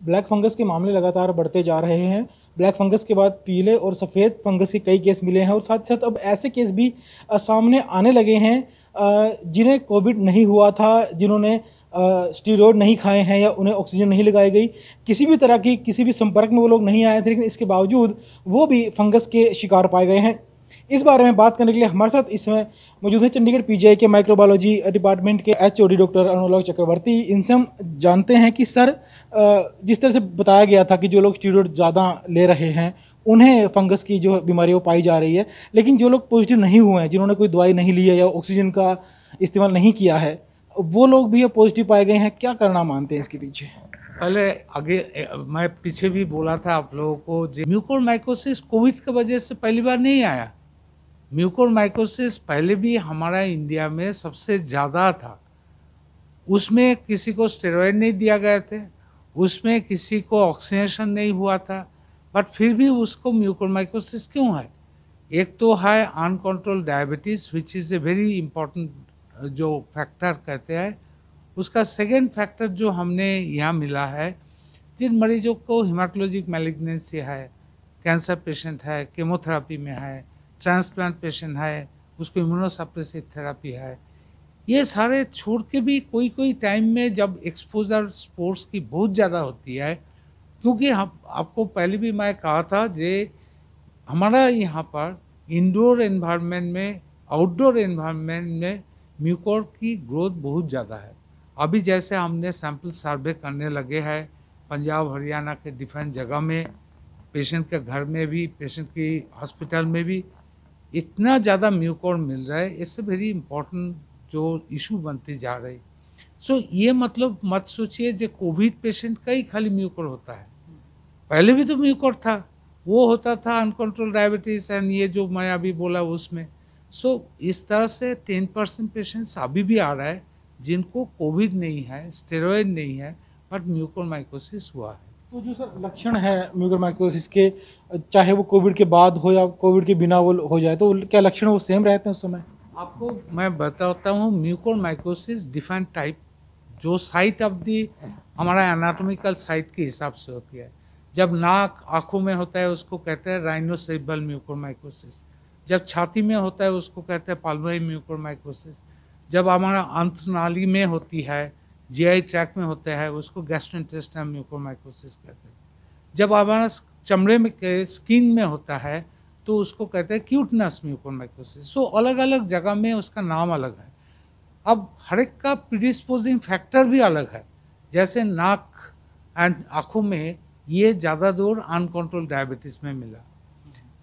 Black fungus के मामले लगातार बढ़ते जा रहे हैं। ब्लैक फंगस के बाद पीले और सफ़ेद फंगस के कई केस मिले हैं और साथ साथ अब ऐसे केस भी सामने आने लगे हैं जिन्हें कोविड नहीं हुआ था, जिन्होंने स्टीरॉयड नहीं खाए हैं या उन्हें ऑक्सीजन नहीं लगाई गई, किसी भी तरह की किसी भी संपर्क में वो लोग नहीं आए थे, लेकिन इसके बावजूद वो भी फंगस के शिकार पाए गए हैं। इस बारे में बात करने के लिए हमारे साथ इस समय मौजूद है चंडीगढ़ पीजीआई के माइक्रोबायोलॉजी डिपार्टमेंट के एचओडी डॉक्टर अनुराग चक्रवर्ती। इनसे हम जानते हैं कि सर, जिस तरह से बताया गया था कि जो लोग स्टीरॉयड ज़्यादा ले रहे हैं उन्हें फंगस की जो बीमारी वो पाई जा रही है, लेकिन जो लोग पॉजिटिव नहीं हुए हैं, जिन्होंने कोई दवाई नहीं ली है या ऑक्सीजन का इस्तेमाल नहीं किया है, वो लोग भी पॉजिटिव पाए गए हैं। क्या करना मानते हैं इसके पीछे? पहले आगे मैं पीछे भी बोला था आप लोगों को, म्यूकोरमाइकोसिस कोविड की वजह से पहली बार नहीं आया। म्यूकोरमाइकोसिस पहले भी हमारा इंडिया में सबसे ज़्यादा था। उसमें किसी को स्टेरॉइड नहीं दिया गए थे, उसमें किसी को ऑक्सीनेशन नहीं हुआ था, बट फिर भी उसको म्यूकोरमाइकोसिस क्यों है? एक तो है uncontrolled diabetes which is a very important जो फैक्टर कहते हैं। उसका सेकेंड फैक्टर जो हमने यहाँ मिला है, जिन मरीजों को हिमाटोलॉजिक मैलिग्नेंसी है, कैंसर पेशेंट है, केमोथेरापी में है, ट्रांसप्लांट पेशेंट है, उसको इम्यूनोसप्रेसिव थेरापी है, ये सारे छोड़ के भी कोई कोई टाइम में जब एक्सपोजर स्पोर्ट्स की बहुत ज़्यादा होती है, क्योंकि हम आपको पहले भी मैं कहा था जे हमारा यहाँ पर इंडोर एनवायरनमेंट में, आउटडोर एनवायरनमेंट में म्यूकोर की ग्रोथ बहुत ज़्यादा है। अभी जैसे हमने सैंपल सर्वे करने लगे हैं पंजाब हरियाणा के डिफरेंट जगह में, पेशेंट के घर में भी, पेशेंट की हॉस्पिटल में भी इतना ज़्यादा म्यूकोर मिल रहा है। इससे वेरी इंपॉर्टेंट जो इशू बनती जा रही। सो ये मतलब मत सोचिए जो कोविड पेशेंट का ही खाली म्यूकोर होता है, पहले भी तो म्यूकोर था, वो होता था अनकंट्रोल डायबिटीज़ एंड ये जो मैं अभी बोला उसमें। सो इस तरह से 10% पेशेंट्स अभी भी आ रहा है जिनको कोविड नहीं है, स्टेरॉयड नहीं है, बट म्यूकोरमाइकोसिस हुआ है। तो जो सर लक्षण है म्यूकोरमाइकोसिस के, चाहे वो कोविड के बाद हो या कोविड के बिना वो हो जाए, तो क्या लक्षण वो सेम रहते हैं उस समय? आपको मैं बताता हूँ म्यूकोरमाइकोसिस डिफरेंट टाइप, जो साइट ऑफ दी हमारा एनाटॉमिकल साइट के हिसाब से होती है। जब नाक आँखों में होता है उसको कहते हैं राइनोसेरिब्रल म्यूकोरमाइकोसिस, जब छाती में होता है उसको कहते हैं पाल्मोनरी म्यूकोरमाइकोसिस, जब हमारा अंतनाली में होती है, जीआई ट्रैक में होता है, उसको गैस्ट्रोइंटेस्टाइनल म्यूकोरमाइकोसिस कहते हैं। जब हमारा चमड़े में स्किन में होता है तो उसको कहते हैं क्यूटनस म्यूकोरमाइकोसिस। सो अलग अलग जगह में उसका नाम अलग है। अब हर एक का प्रीडिस्पोजिंग फैक्टर भी अलग है। जैसे नाक एंड आँखों में ये ज़्यादा दूर अनकंट्रोल डायबिटीज़ में मिला,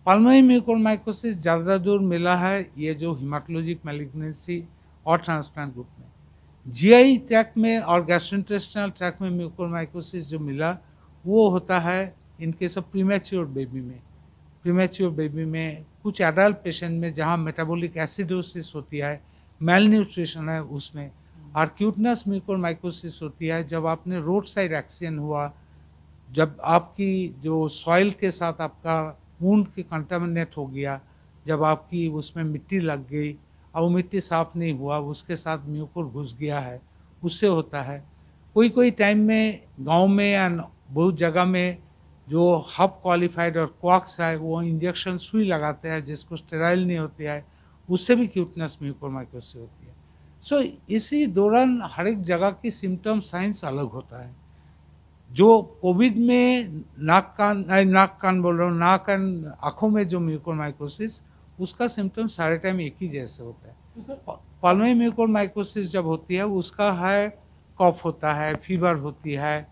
पाल्मोनरी म्यूकोरमाइकोसिस ज़्यादा दूर मिला है ये जो हिमाटोलॉजिक मैलिग्नेंसी और ट्रांसप्लांट ग्रुप में। जीआई ट्रैक में और गैस्ट्रोइंटेस्टाइनल ट्रैक में म्यूकोरमाइकोसिस जो मिला वो होता है in case of premature baby में। प्रीमैच्योर बेबी में, कुछ एडल्ट पेशेंट में जहाँ मेटाबॉलिक एसिडोसिस होती है, मेल न्यूट्रिशन है उसमें, और क्यूटनस म्यूकोरमाइकोसिस होती है जब आपने रोड साइड एक्सीडेंट हुआ, जब आपकी जो सॉइल के साथ आपका वुंड के कंटामिनेट हो गया, जब आपकी उसमें मिट्टी लग गई और वो मिट्टी साफ नहीं हुआ, उसके साथ म्यूकोर घुस गया है, उससे होता है। कोई कोई टाइम में गांव में या बहुत जगह में जो हब क्वालिफाइड और क्वाक्स है वो इंजेक्शन सुई लगाते हैं जिसको स्टेराइल नहीं होती है, उससे भी क्यूटनस म्यूकोरमाइकोसिस होती है। सो इसी दौरान हर एक जगह की सिम्टम साइंस अलग होता है। जो कोविड में नाक कान बोल रहा हूँ, नाक एंड आँखों में जो म्यूकोरमाइकोसिस, उसका सिम्टम सारे टाइम एक ही जैसे होता है। पाल्मोनरी म्यूकोरमाइकोसिस जब होती है उसका है कफ होता है, फीवर होती है,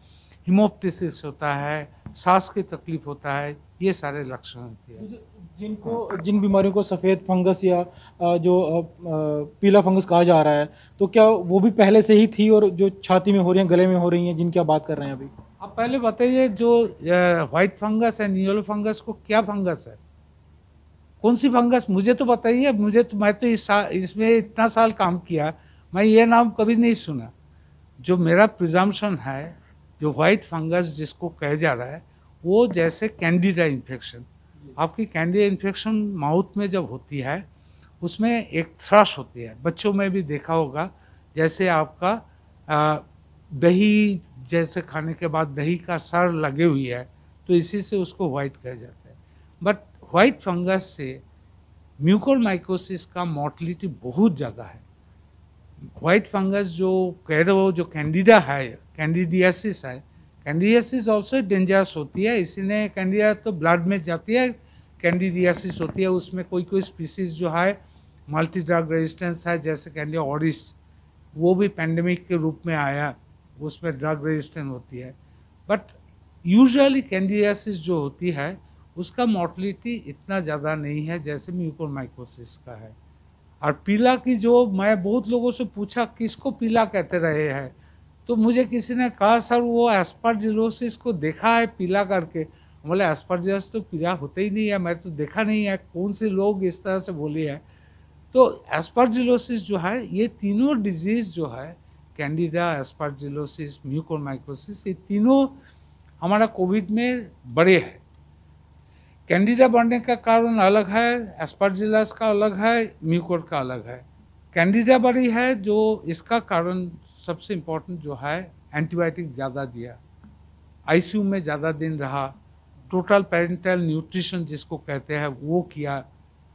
हिमोप्टिसिस होता है, सांस की तकलीफ होता है, ये सारे लक्षण होते हैं। जिन बीमारियों को सफ़ेद फंगस या पीला फंगस कहा जा रहा है, तो क्या वो भी पहले से ही थी, और जो छाती में हो रही हैं, गले में हो रही हैं, जिनकी आप बात कर रहे हैं अभी? आप पहले बताइए जो white fungus and yellow fungus को क्या फंगस है, कौन सी फंगस, मुझे तो बताइए। मुझे तो, मैं तो इसमें इतना साल काम किया, मैं ये नाम कभी नहीं सुना। जो मेरा प्रिजम्पशन है, जो व्हाइट फंगस जिसको कहा जा रहा है, वो जैसे कैंडिडा इन्फेक्शन, आपकी कैंडिडा इन्फेक्शन माउथ में जब होती है उसमें एक थ्रश होती है, बच्चों में भी देखा होगा, जैसे आपका दही जैसे खाने के बाद दही का सर लगे हुई है, तो इसी से उसको व्हाइट कहा जाता है। बट व्हाइट फंगस से म्यूकोरमाइकोसिस का मोर्टलिटी बहुत ज़्यादा है। व्हाइट फंगस जो कह रहे हो, जो कैंडिडा है, कैंडिडियासिस है, कैंडिडियासिस ऑल्सो डेंजरस होती है। इसीलिए कैंडिडा तो ब्लड में जाती है, कैंडिडियासिस होती है। उसमें कोई कोई स्पीसीज जो है मल्टी ड्रग रेजिस्टेंस है, जैसे कैंडिडा ऑरिस, वो भी पेंडेमिक के रूप में आया, उसमें ड्रग रेजिस्टेंस होती है। बट यूजुअली कैंडिडियासिस जो होती है उसका मोर्टलिटी इतना ज़्यादा नहीं है जैसे म्यूकोरमाइकोसिस का है। और पीला की जो मैं बहुत लोगों से पूछा किसको पीला कहते रहे हैं, तो मुझे किसी ने कहा सर वो एस्परजिलोसिस को देखा है पीला करके। बोले एस्परजिलोसिस तो पीला होता ही नहीं है, मैं तो देखा नहीं है, कौन से लोग इस तरह से बोले हैं। तो एस्परजिलोसिस जो है, ये तीनों डिजीज़ जो है, कैंडिडा, एस्परजिलोसिस, म्यूकोरमाइकोसिस, ये तीनों हमारा कोविड में बड़े हैं। कैंडिडा बढ़ने का कारण अलग है, एस्परजिलस का अलग है, म्यूकोर का अलग है। कैंडिडा बढ़ी है जो इसका कारण सबसे इम्पोर्टेंट जो है एंटीबायोटिक ज़्यादा दिया, आईसीयू में ज़्यादा दिन रहा, टोटल पेरेंटल न्यूट्रिशन जिसको कहते हैं वो किया।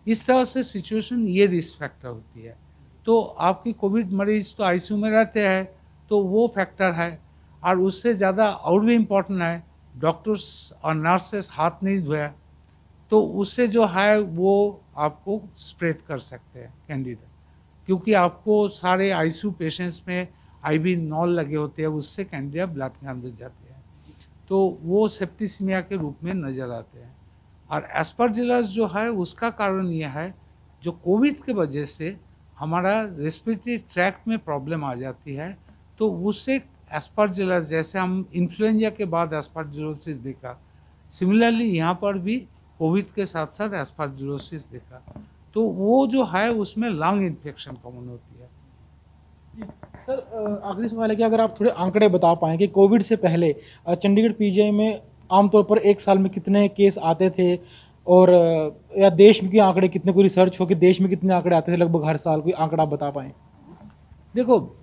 इस तरह से सिचुएशन ये रिस्क फैक्टर होती है। तो आपकी कोविड मरीज तो आईसीयू में रहते हैं, तो वो फैक्टर है। और उससे ज़्यादा और भी इम्पोर्टेंट है, डॉक्टर्स और नर्सेस हाथ नहीं धोया, तो उससे जो है वो आपको स्प्रेड कर सकते हैं कैंडिडा, क्योंकि आपको सारे आईसीयू पेशेंट्स में आईवी नॉल लगे होते हैं, उससे कैंडिडा ब्लड के अंदर जाते हैं, तो वो सेप्टिसीमिया के रूप में नज़र आते हैं। और एस्परजिलस जो है उसका कारण यह है, जो कोविड के वजह से हमारा रेस्पिरेटरी ट्रैक्ट में प्रॉब्लम आ जाती है, तो उससे एस्परजिलस, जैसे हम इन्फ्लुएंजा के बाद एस्परजिलोसिस देखा, सिमिलरली यहाँ पर भी कोविड के साथ साथ एस्परजिलोसिस देखा। तो वो जो है उसमें लंग इन्फेक्शन कॉमन होती है। सर आखिरी सवाल है कि अगर आप थोड़े आंकड़े बता पाएँ कि कोविड से पहले चंडीगढ़ पीजीआई में आमतौर पर एक साल में कितने केस आते थे, और या देश में के आंकड़े कितने, कोई रिसर्च हो कि देश में कितने आंकड़े आते थे लगभग हर साल, कोई आंकड़ा आप बता पाएँ? देखो,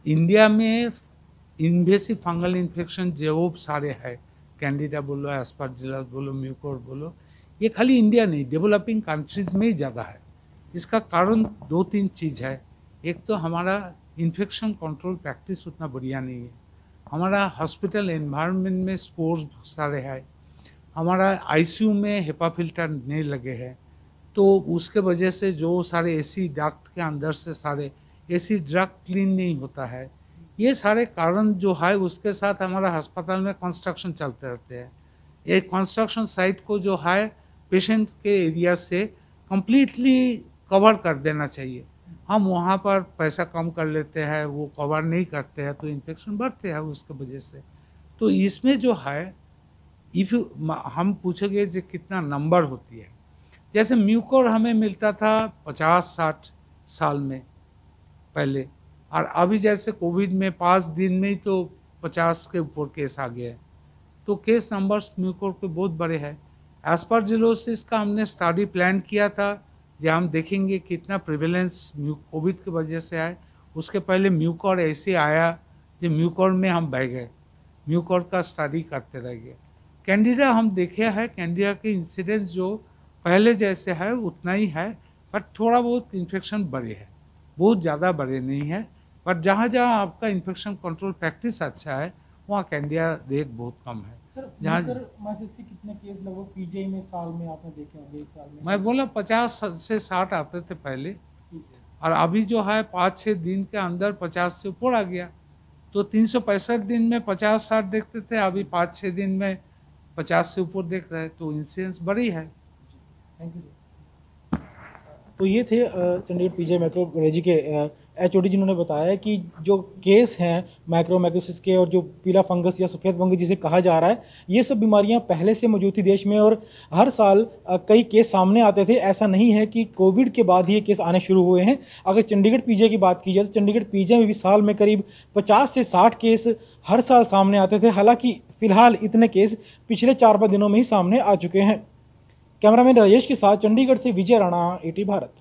इंडिया में इन्वेसिव फंगल इन्फेक्शन जो सारे है, कैंडिडा बोलो, एस्परजिलस बोलो, म्यूकोर बोलो, ये खाली इंडिया नहीं, डेवलपिंग कंट्रीज में ही ज़्यादा है। इसका कारण 2-3 चीज़ है। एक तो हमारा इन्फेक्शन कंट्रोल प्रैक्टिस उतना बढ़िया नहीं है, हमारा हॉस्पिटल एनवायरनमेंट में स्पोर्स बहुत सारे हैं, हमारा आईसीयू में हेपा फिल्टर नहीं लगे हैं, तो उसके वजह से जो सारे एसी डक्ट के अंदर से सारे एसी ड्रग क्लीन नहीं होता है। ये सारे कारण जो है, उसके साथ हमारा अस्पताल में कंस्ट्रक्शन चलते रहते हैं। ये कंस्ट्रक्शन साइट को जो है पेशेंट के एरिया से कंप्लीटली कवर कर देना चाहिए। हम वहाँ पर पैसा कम कर लेते हैं, वो कवर नहीं करते हैं, तो इन्फेक्शन बढ़ते हैं उसके वजह से। तो इसमें जो है, इफ़ हम पूछेंगे जो कितना नंबर होती है, जैसे म्यूकोर हमें मिलता था 50-60 साल में पहले, और अभी जैसे कोविड में 5 दिन में ही तो 50 के ऊपर केस आ गए हैं, तो केस नंबर्स म्यूकोर के बहुत बड़े हैं। एस्परजिलोसिस का हमने स्टडी प्लान किया था, जहाँ हम देखेंगे कितना प्रिवेलेंस कोविड की वजह से आए। उसके पहले म्यूकोर ऐसे आया जो म्यूकोर में हम बह गए, म्यूकोर का स्टडी करते रह गए। कैंडिडा हम देखे हैं, कैंडिडा के इंसिडेंस जो पहले जैसे है उतना ही है, बट थोड़ा बहुत इन्फेक्शन बढ़े है, बहुत ज़्यादा बढ़े नहीं है। बट जहाँ जहाँ आपका इन्फेक्शन कंट्रोल प्रैक्टिस अच्छा है, वहाँ कैंडिडा रेट बहुत कम है। जहाँ कितने केस लगभग पीजीआई में साल में आपने देखे होंगे? एक साल में मैं बोला 50 से 60 आते थे पहले, और अभी जो है 5-6 दिन के अंदर 50 से ऊपर आ गया। तो 365 दिन में 50-60 देखते थे, अभी 5-6 दिन में 50 से ऊपर देख रहे हैं, तो इंसिडेंस बड़ी है। Thank you. तो ये थे चंडीगढ़ पीजीआई माइक्रोबायोलॉजी के एचओडी, जिन्होंने बताया कि जो केस हैं माइक्रोमाइकोसिस के और जो पीला फंगस या सफ़ेद फंगस जिसे कहा जा रहा है, ये सब बीमारियां पहले से मौजूद थी देश में, और हर साल कई केस सामने आते थे। ऐसा नहीं है कि कोविड के बाद ही ये केस आने शुरू हुए हैं। अगर चंडीगढ़ पीजीआई की बात की जाए तो चंडीगढ़ पीजीआई में भी साल में करीब 50 से 60 केस हर साल सामने आते थे। हालाँकि फ़िलहाल इतने केस पिछले 4-5 दिनों में ही सामने आ चुके हैं। कैमरामैन राजेश के साथ चंडीगढ़ से विजय राणा, एटी भारत।